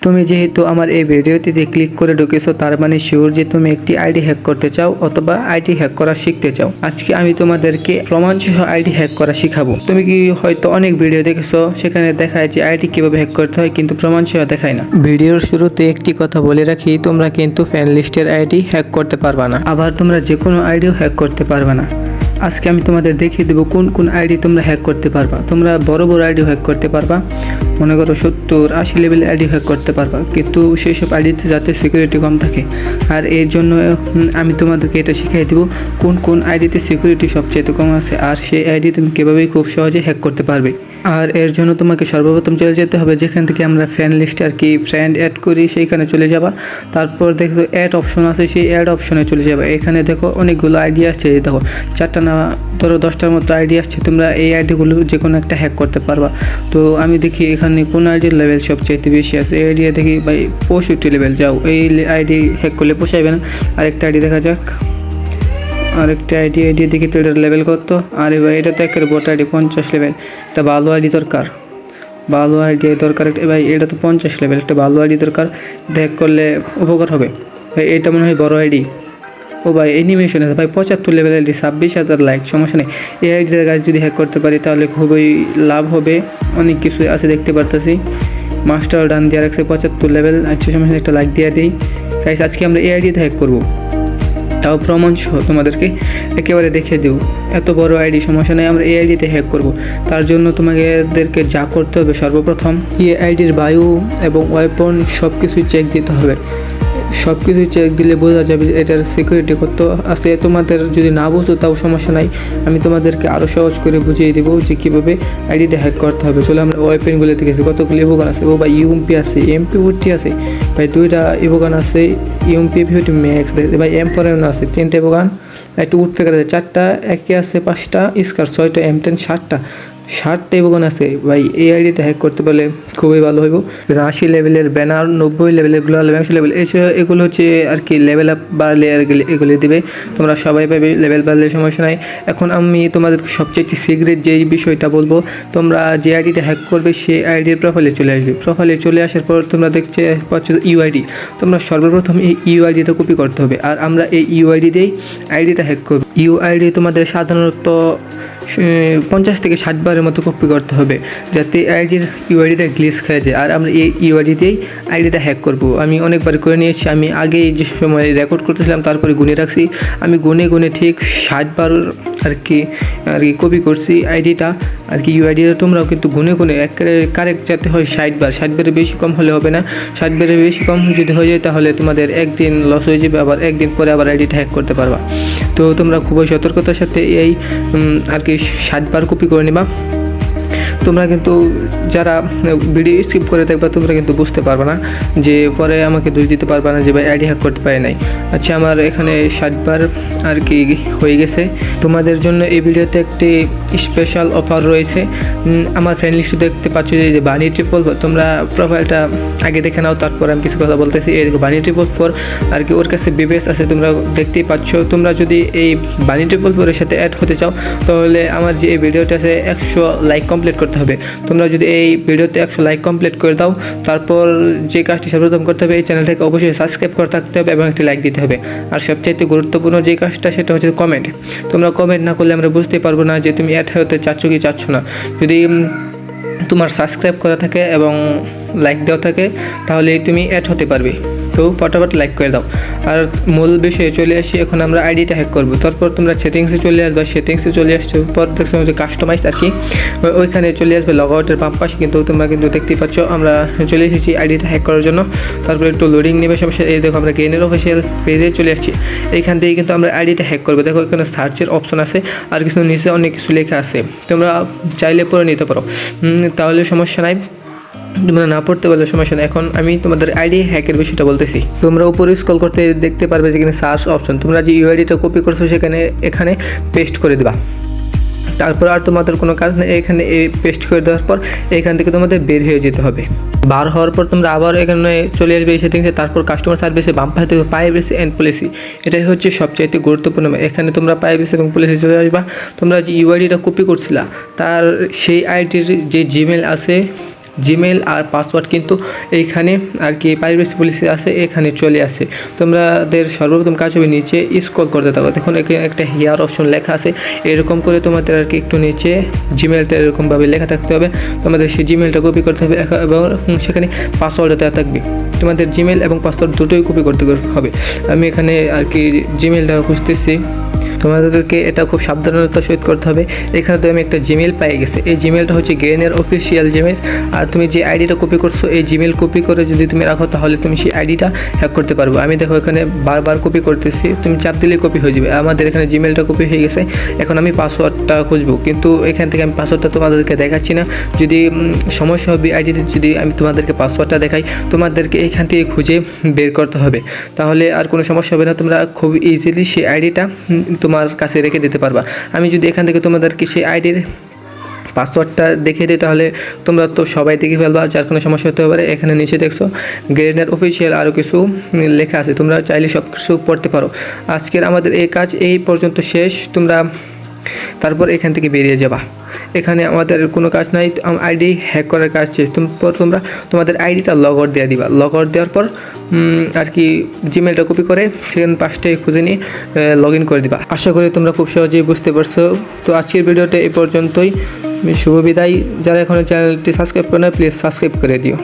তুমি যেহেতু আমার এই ভিডিওটিতে ক্লিক করে ঢুকেছো তার মানে শিওর যে তুমি একটি আইডি হ্যাক করতে চাও অথবা আইডি হ্যাক করা শিখতে চাও। আজকে আমি তোমাদেরকে প্রমাণসহ আইডি হ্যাক করা শিখাবো। তুমি কি হয়তো অনেক ভিডিও দেখেছো, সেখানে দেখায় যে আইডি কিভাবে হ্যাক করতে হয়, কিন্তু প্রমাণসহ দেখায় না। ভিডিওর শুরুতে একটি কথা বলে রাখি, তোমরা কিন্তু ফ্রেন্ড লিস্টের আইডি হ্যাক করতে পারবা না, আবার তোমরা যে কোনো আইডিও হ্যাক করতে পারবে না। আজকে আমি তোমাদের দেখিয়ে দেবো কোন কোন আইডি তোমরা হ্যাক করতে পারবা। তোমরা বড় বড় আইডি হ্যাক করতে পারবা, মনে করো 70-80 লেভেলের আইডি হ্যাক করতে পারবা, কিন্তু সেই সব আইডিতে যাতে সিকিউরিটি কম থাকে। আর এর জন্য আমি তোমাদেরকে এটা শিখিয়ে দেবো কোন কোন আইডিতে সিকিউরিটি সবচেয়ে কম আছে, আর সেই আইডি তুমি কীভাবে খুব সহজে হ্যাক করতে পারবে। আর এর জন্য তোমাকে সর্বপ্রথম চলে যেতে হবে যেখান থেকে আমরা ফ্রেন্ড লিস্টে আর কি ফ্রেন্ড অ্যাড করি, সেইখানে চলে যাবা। তারপর দেখো অ্যাড অপশন আছে, সেই অ্যাড অপশনে চলে যাবে। এখানে দেখো অনেকগুলো আইডি আসছে, দেখো 4টা না ধরো 10টার মতো আইডি আসছে। তোমরা এই আইডিগুলো যে কোনো একটা হ্যাক করতে পারবা। তো আমি দেখি এখানে কোন আইডির লেভেল সবচেয়ে বেশি আছে। এই আইডি দেখি ভাই 65 লেভেল, যাও এই আইডি হ্যাক করলে পোষাইবে না। আরেকটা আইডি দেখা যাক, আরেকটা আইডি দেখি তো এটার লেভেল কত। আরে ভাই এটা তো একের বট আইডি 50 লেভেল, তা ভালো আইডি দরকার, ভালো আইডি দরকার একটা। ভাই এটা তো 50 লেভেল, একটা ভালো আইডি দরকার, হ্যাক করলে উপকার হবে। ভাই এটা মনে হয় বড় আইডি। ও ভাই অ্যানিমেশন আছে ভাই 75 লেভেল আইডি, 26,000 লাইক, সমস্যা নেই। এই আইডির গাছ যদি হ্যাক করতে পারি তাহলে খুবই লাভ হবে। অনেক কিছু আছে দেখতে পারতেছি। মাস্টার ডান দিয়ে রাখছে 75 লেভেল। আচ্ছা সমস্যা নেই, একটা লাইক দিয়ে দিই। গাইস আজকে আমরা এই আইডিতে হ্যাক করবো, তাও প্রমাণ সহ তোমাদেরকে একেবারে দেখিয়ে দেব। এত বড় আইডি সমস্যা নেই, আমরা এই আইডিতে হ্যাক করব। তার জন্য তোমাদেরকে যা করতে হবে, সর্বপ্রথম এই আইডির বায়ু এবং ওয়েপন সব কিছুই চেক দিতে হবে। সব কিছুই চেক দিলে বোঝা যাবে এটার সিকিউরিটি কত আছে। তোমাদের যদি না বুঝতো তাও সমস্যা নাই, আমি তোমাদেরকে আরও সহজ করে বুঝিয়ে দেবো যে কীভাবে আইডিটা হ্যাক করতে হবে। চলো আমরা ওয়েপেনগুলো দেখেছি, কতগুলো ইভোগান আছে। ও ভাই ইউএমপি আছে, MP40 আছে ভাই, 2টা ইভোগান আছে, MP40 ম্যাক্স ভাই, M4 আছে 3টা ইভোগান, একটা উড ফেকার আছে 4টা, একে আছে 5টা, স্কার 6টা, M10 60টা ইভোগান আছে। ভাই এই আইডিটা হ্যাক করতে পারলে খুবই ভালো হইব। 80 লেভেলের ব্যানার, 90 লেভেলের গ্লোয়াল, 80 লেভেল, এগুলো হচ্ছে আর কি লেভেল আপ বাড়লে আর এগুলি দিবে। তোমরা সবাই পাবে, লেভেল বাড়লে সমস্যা নাই। এখন আমি তোমাদেরকে সবচেয়ে সিক্রেট যেই বিষয়টা বলবো, তোমরা যে আইডিটা হ্যাক করবে সেই আইডির প্রোফাইলে চলে আসবে। প্রোফাইলে চলে আসার পর তোমরা দেখতে পাচ্ছ ইউআইডি। তোমরা সর্বপ্রথম এই ইউআইডিটা কপি করতে হবে, আর আমরা এই ইউআইডি দিয়েই আইডিটা হ্যাক করব। ইউআইডি তোমাদের সাধারণত 50 থেকে 60 বারের মতো কপি করতে হবে, যাতে আইডির ইউআইডিটা গ্লিচ খেয়ে যায়। আর আমরা এই ইউআইডি দিয়েই আইডিটা হ্যাক করব। আমি অনেকবার করে নিয়েছি, আমি আগে যে সময় রেকর্ড করতেছিলাম তারপরে গুনে রাখছি। আমি গুনে ঠিক 60 বার আর কি কপি করছি আইডিটা আর কি ইউআইডিটা। তোমরাও কিন্তু গুনে কারেক্ট যাতে হয় 60 বার, 60 বারের বেশি কম হলে হবে না। 60 বারের বেশি কম যদি হয়ে যায় তাহলে তোমাদের একদিন লস হয়ে যাবে, আবার একদিন পরে আবার আইডিটা হ্যাক করতে পারবা। তো তোমরা খুবই সতর্কতার সাথে এই আর কি 60 বার কপি করে নিবা। তোমরা কিন্তু যারা ভিডিও স্কিপ করে দেখবা তোমরা কিন্তু বুঝতে পারবে না, যে পরে আমাকে দোষ দিতে পারবে না যে ভাই আইডি হ্যাক করতে পারে নাই। আচ্ছা আমার এখানে 60 বার আর কি হয়ে গেছে। তোমাদের জন্য এই ভিডিওতে একটি স্পেশাল অফার রয়েছে। আমার ফ্রেন্ড লিস্টে দেখতে পাচ্ছ যে বানি 444, তোমরা প্রোফাইলটা আগে দেখে নাও, তারপর আমি কিছু কথা বলতেছি। এই দেখো বানি 444 আর কি, ওর কাছে বিবেস আছে, তোমরা দেখতেই পাচ্ছ। তোমরা যদি এই বানি 444 এর সাথে অ্যাড হতে চাও তাহলে আমার যে এই ভিডিওটা আছে 100 লাইক কমপ্লিট করতে হবে। তোমরা যদি এই ভিডিওতে 100 লাইক কমপ্লিট করে দাও, তারপর যে কাজটি সর্বপ্রথম করতে হবে, এই চ্যানেলটাকে অবশ্যই সাবস্ক্রাইব করে থাকতে হবে এবং একটি লাইক দিতে হবে। আর সবচাইতে গুরুত্বপূর্ণ যে কাজটা সেটা হচ্ছে কমেন্ট। তোমরা কমেন্ট না করলে আমরা বুঝতে পারবো না যে তুমি অ্যাড হতে চাচ্ছ কি চাচ্ছ না। যদি তোমার সাবস্ক্রাইব করা থাকে এবং লাইক দেওয়া থাকে তাহলেই তুমি অ্যাড হতে পারবে। তো ফটাফট লাইক করে দাও। আর মূল বিষয়ে চলে আসি, এখন আমরা আইডিটা হ্যাক করবো। তারপর তোমরা সেটিংসে চলে আসবে, সেটিংসে চলে আসছে পর দেখছো যে কাস্টমাইজ আর কি, ওইখানে চলে আসবে লগ আউটের বাম পাশে। কিন্তু তোমরা কিন্তু দেখতেই পাচ্ছ আমরা চলে এসেছি আইডিটা হ্যাক করার জন্য। তারপর একটু লোডিং নেবে সমস্যা। এই দেখো আমরা গেইনের অফিসিয়াল পেজে চলে আসছি। এইখান থেকে কিন্তু আমরা আইডিটা হ্যাক করবো। দেখো এখানে সার্চের অপশন আছে, আর কিছু নিচে অনেক কিছু লেখা আছে, তোমরা চাইলে পড়ে নিতে পারো, তাহলে সমস্যা নাই। তোমরা না পড়তে পারলে সমস্যা নেই। এখন আমি তোমাদের আইডি হ্যাকের বিষয়টা বলতেছি। তোমরা উপরে স্ক্রল করতে দেখতে পারবে যেখানে সার্চ অপশন, তোমরা যে ইউআইডিটা কপি করছো এখানে পেস্ট করে দেবা। তারপর আর তোমাদের কোনো কাজ নেই, এখানে পেস্ট করে দেওয়ার পর এখান থেকে তোমাদের বের হয়ে যেতে হবে। বার হওয়ার পর তোমরা আবার এখানে চলে আসবে এই সেটিংসে। তারপর কাস্টমার সার্ভিসে বাম পাশে থেকে প্রাইভেসি অ্যান্ড পলিসি, এটাই হচ্ছে সবচাইতে গুরুত্বপূর্ণ। এখানে তোমরা প্রাইভেসি এবং পলিসি চলে আসবা। তোমরা যে ইউআইডিটা কপি করছিলা তার সেই আইডির যে জিমেল আছে জিমেল আর পাসওয়ার্ড কিন্তু এইখানে আর কি প্রাইভেসি পলিসি আছে, এখানে চলে আসে। তোমাদের সর্বপ্রথম কাজ হবে নিচে স্ক্রল করতে থাকো, দেখুন এখানে একটা হেয়ার অপশন লেখা আছে, এরকম করে তোমাদের আর কি একটু নিচে জিমেলটা এরকমভাবে লেখা থাকতে হবে। তোমাদের সেই জিমেলটা কপি করতে হবে এবং সেখানে পাসওয়ার্ডও দেওয়া থাকবে। তোমাদের জিমেল এবং পাসওয়ার্ড দুটোই কপি করতে হবে। আমি এখানে আর কি জিমেলটা খুঁজতেছি, তোমাদেরকে এটা খুব সাবধানতার সহিত করতে হবে। এখানে তো আমি একটা জিমেল পেয়ে গেছি, এই জিমেলটা হচ্ছে গেনের অফিসিয়াল জিমেল। আর তুমি যে আইডিটা কপি করছো এই জিমেল কপি করে যদি তুমি রাখো তাহলে তুমি সেই আইডিটা হ্যাক করতে পারবো। আমি দেখো এখানে বারবার কপি করতেছি, তুমি চাপ দিলেই কপি হয়ে যাবে। আমাদের এখানে জিমেলটা কপি হয়ে গেছে, এখন আমি পাসওয়ার্ডটা খুঁজবো, কিন্তু এখান থেকে আমি পাসওয়ার্ডটা তোমাদেরকে দেখাচ্ছি না। যদি সমস্যা হবে আইডিতে, যদি আমি তোমাদেরকে পাসওয়ার্ডটা দেখাই, তোমাদেরকে এখান থেকে খুঁজে বের করতে হবে, তাহলে আর কোনো সমস্যা হবে না। তোমরা খুব ইজিলি সেই আইডিটা তোমার কাছে রেখে দিতে পারবা। আমি যদি এখান থেকে তোমাদেরকে সেই আইডির পাসওয়ার্ডটা দেখিয়ে দিই তাহলে তোমরা তো সবাই দেখে ফেলবা, যার কোনো সমস্যা হতে পারে। এখানে নিচে দেখছো গেনের অফিসিয়াল আরও কিছু লেখা আছে, তোমরা চাইলে সব কিছু পড়তে পারো। আজকের আমাদের এই কাজ এই পর্যন্ত শেষ, তোমরা তারপর এখান থেকে বেরিয়ে যাবা। এখানে আমাদের কোনো কাজ নাই, আইডি হ্যাক করার কাজ শেষ। তোমরা তোমাদের আইডিটা লগ আউট দিয়ে দিবা। লগ আউট দেওয়ার পর আর কি জিমেলটা কপি করে সেখানে পাঁচটায় খুঁজে নিয়ে লগ ইন করে দিবা। আশা করি তোমরা খুব সহজেই বুঝতে পারছো। তো আজকের ভিডিওটা এই পর্যন্তই, শুভ বিদায়। যারা এখনও চ্যানেলটি সাবস্ক্রাইব করে না প্লিজ সাবস্ক্রাইব করে দিও।